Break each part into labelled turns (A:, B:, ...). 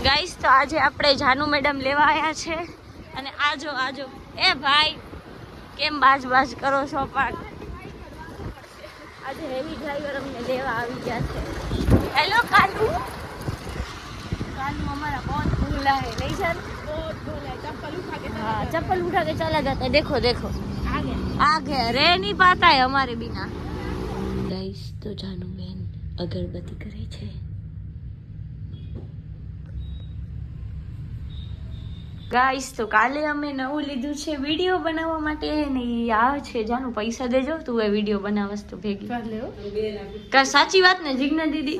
A: Guys તો આજે આપણે જાનુ મેડમ લેવા આવ્યા છે અને આજો આજો એ ભાઈ કેમ બાજ કરો છો પણ આજે હેવી ડ્રાઈવર અમને લેવા આવી ગયા છે હેલો કાલુ हमारा बहुत भूला है नहीं सर बहुत भूला है चप्पल उठा के चला जाता है देखो देखो आगे रह नहीं पाता है हमारे बिना गाइस तो जानू बेन अगरबत्ती करे छे गाइस तो काले અમે નવું લીધું છે વિડિયો બનાવવા માટે ને આ છે જાનુ પૈસા દેજો તું એ વિડિયો બનાવસ તો ભેગી કર લેવો કા સાચી વાત ને જીગ્ના દીદી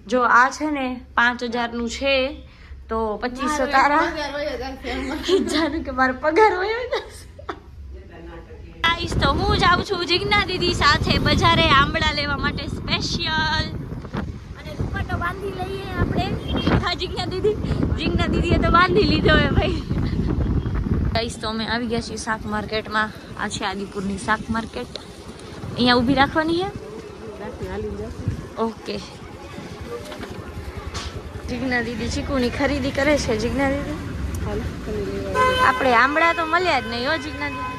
A: જો આ છે ને 5000 નું છે તો 2500 તારા જાનુ કે મારો પગાર હોય ને ગાઈસ તો હું જાઉં છું જીગ્ના દીદી સાથે બજારે આંબળા લેવા માટે સ્પેશિયલ અને દુપટ્ટો બાંધી લઈએ આપણે હા જીગ્ના દીદીએ તો બાંધી લીધો હે ભાઈ ગાઈસ તો અમે આવી ગયા છીએ શાક માર્કેટમાં આ છે આદિપુરની શાક માર્કેટ અહીંયા ઊભી રાખવાની છે ઓકે જીગ્ના દીદી ચીકુની ખરીદી કરે છે જીગ્ના દીદી આપણે આંબળા તો મળ્યા જ નહીં હો જીગ્ના દીદી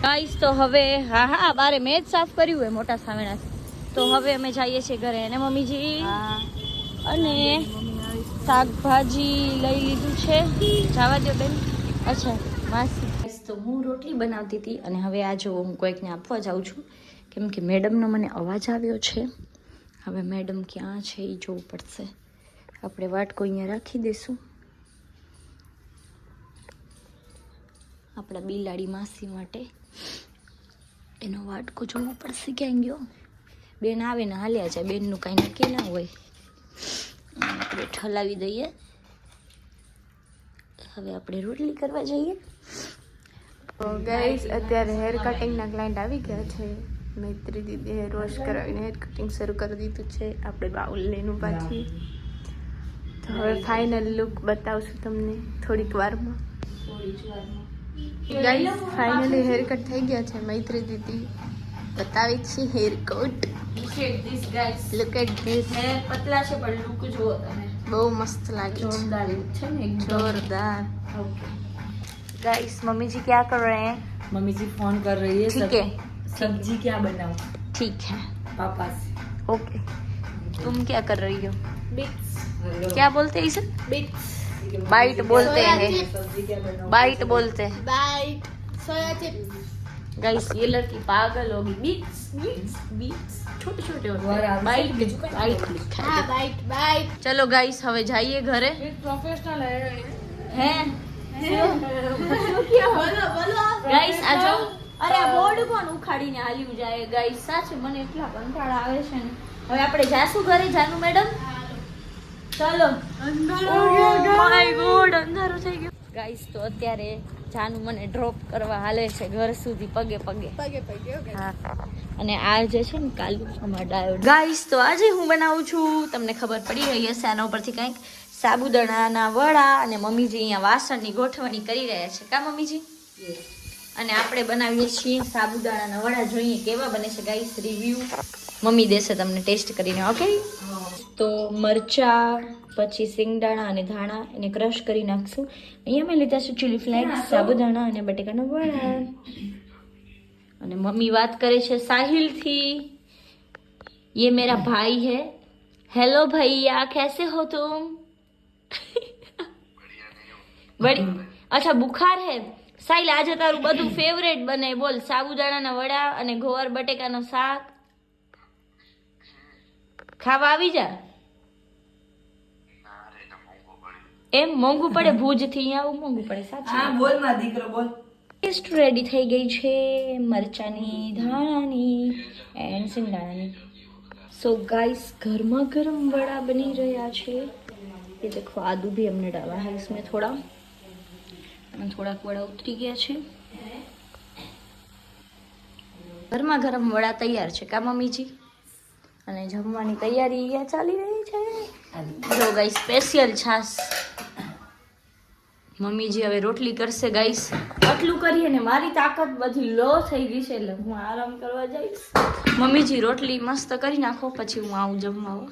A: ગાઈસ તો હવે હા બારે મેં જ સાફ કર્યું હોય મોટા સામેના તો હવે અમે જઈએ છીએ ઘરે અને મમ્મીજી અને શાકભાજી લઈ લીધું છે જવા દો બેન અચ્છા માસી તો હું રોટલી બનાવતી હતી અને હવે આ જો હું કોઈકને આપવા જાઉં છું કેમ કે મેડમનો મને અવાજ આવ્યો છે હવે મેડમ ક્યાં છે એ જોવું પડશે આપણે વાટકો અહીંયા રાખી દઈશું આપણા બિલાડી માસી માટે એનો વાટકો જોવો પડશે ક્યાં ગયો બેન આવે ને હાલ્યા જાય બેનનું કાંઈ નક્કી ના હોય આપણે ઠલાવી દઈએ હવે આપણે રોટલી કરવા જઈએ
B: ગાઈસ અત્યારે હેર કટિંગના ક્લાયન્ટ આવી ગયા છે મૈત્રી દીદી હેર વોશ કરાવીને હેર કટિંગ શરૂ કરી દીધું છે આપણે બાઉલ લેનું પાછી તો હવે ફાઇનલ લુક બતાવશું તમને થોડીક વારમાં ગાઈસ ફાઇનલી હેર કટ થઈ ગયા છે મૈત્રી દીદી બતાવી છે hair cut look at this
A: પતલા છે પણ લુક જુઓ તમે
B: બહુ મસ્ત લાગે
A: જોરદાર છે ને
B: जोरदार
A: गाइस मम्मी जी क्या कर रहे हैं
C: मम्मी जी फोन कर रही है
A: ठीक है
C: सब्जी क्या बनाऊं
A: ठीक है
C: पापा से
A: ओके तुम क्या कर रही हो
B: बिट्स
A: क्या बोलते हैं इसे
B: बिट्स
A: बाइट बोलते हैं
C: सब्जी क्या बनाऊं
A: बाइट बोलते हैं
B: बाइट सोया चिप्स
A: गाइस ये लड़की पागल होगी बीट्स बीट्स बीट्स छोटे छोटे होते हैं बाइट बाइट लिखा है
B: हाँ बाइट बाइट
A: चलो गाइस હવે જઈએ ઘરે
B: प्रोफेशनल
A: હે
B: बोलो बोलो
A: ગાઈસ આ જો અરે આ બોર્ડ કોણ ઉખાડીને હાલ્યું જાય ગાઈસ સાચે મને એટલા કંટાળા આવે છે ને હવે આપણે જાશું ઘરે જાનુ મેડમ ચાલો માય ગોડ અંધારું થઈ ગયું ગાઈસ તો અત્યારે જાનુ મને ડ્રોપ કરવા હાલે છે ઘર સુધી પગે પગે
B: पगे पगे ओके
A: હા અને આ જે છે ને કાલુ અમાર ડાયો ગાઈસ તો આજે હું બનાવું છું તમને ખબર પડી રહી હશે આના ઉપરથી કંઈક સાબુદાણાના વડા અને મમ્મીજી અહીંયા વાસણની ગોઠવણી કરી રહ્યા છે કા મમ્મીજી અને આપણે બનાવીએ છીએ સાબુદાણાના વડા જોઈએ કેવા બને છે ગાઈસ રિવ્યુ મમ્મી દેશે તમને ટેસ્ટ કરીને ઓકે તો મરચા પછી સિંગદાણા અને ધાણા એને ક્રશ કરી નાખશું અહીંયા મેં લીધા છે ચીલી ફ્લેક્સ સાબુદાણા અને બટેકાના વડા અને મમ્મી વાત કરે છે સાહિલથી ये मेरा भाई है हेलो भैया कैसे हो तुम बड़ी अच्छा बुखार है સાહિલ આજે તારું બધું ફેવરેટ બને બોલ સાબુદાણાના વડા અને ગોવાર બટેકાનો શાક ખાવા આવી જા એમ મોંઘું પડે ભુજ થી અહીંયા આવું મોંઘું પડે સાચું
C: हाँ बोल मां दीकरो बोल
A: ટેસ્ટ રેડી થઈ ગઈ છે મરચાની ધાણાની એન્ડ સિંગદાણાની સો गाइस गर्मा गर्म वड़ा बनी रहा है ये देखो आदू भी हमने डाला है इसमें थोड़ा थोड़ा वड़ा उतरी गया है गर्मा गर्म वड़ा तैयार है का मम्मी जी અને જમવાની તૈયારી અહીંયા ચાલી રહી છે જો ગાઈસ સ્પેશિયલ છાસ મમ્મીજી હવે રોટલી કરશે ગાઈસ. આટલું કરીએ ને મારી તાકાત બધી લો થઈ ગઈ છે એટલે હું આરામ કરવા જઈશ. મમ્મીજી રોટલી મસ્ત કરી નાખો પછી હું આવું જમવા.